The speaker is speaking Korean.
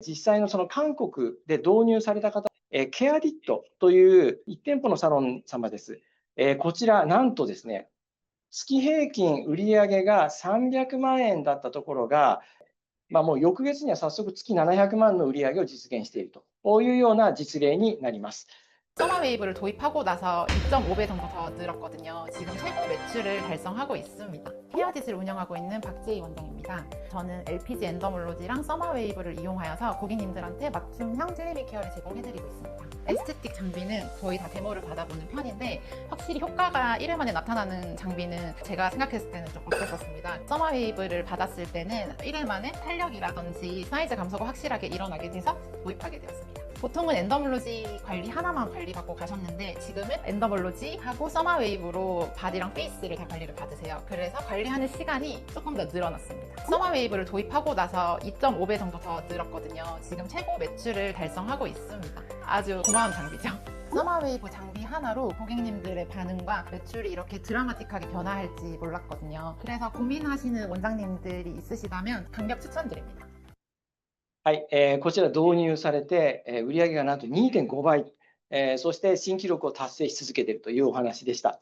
実際のその韓国で導入された方、ケアリットという1店舗のサロン様です。こちら、なんとですね、月平均売上が300万円だったところが、もう翌月には早速月700万の売り上げを実現していると、こういうような実例になります。 써마웨이브를 도입하고 나서 2.5배 정도 더 늘었거든요. 지금 최고 매출을 달성하고 있습니다. 헤어짓을 운영하고 있는 박지희 원장입니다. 저는 LPG 엔더몰로지랑 써마웨이브를 이용하여서 고객님들한테 맞춤형 젤리 케어를 제공해드리고 있습니다. 에스테틱 장비는 거의 다 데모를 받아보는 편인데 확실히 효과가 1회 만에 나타나는 장비는 제가 생각했을 때는 좀 없었습니다. 써마웨이브를 받았을 때는 1회 만에 탄력이라든지 사이즈 감소가 확실하게 일어나게 돼서 도입하게 되었습니다. 보통은 엔더몰로지 관리 하나만 관리받고 가셨는데 지금은 엔더몰로지하고 써마웨이브로 바디랑 페이스를 다 관리를 받으세요. 그래서 관리하는 시간이 조금 더 늘어났습니다. 써마웨이브를 도입하고 나서 2.5배 정도 더 늘었거든요. 지금 최고 매출을 달성하고 있습니다. 아주 고마운 장비죠. 써마웨이브 장비 하나로 고객님들의 반응과 매출이 이렇게 드라마틱하게 변화할지 몰랐거든요. 그래서 고민하시는 원장님들이 있으시다면 강력 추천드립니다. はい、こちら導入されて、売上がなんと2.5倍、そして新記録を達成し続けているというお話でした。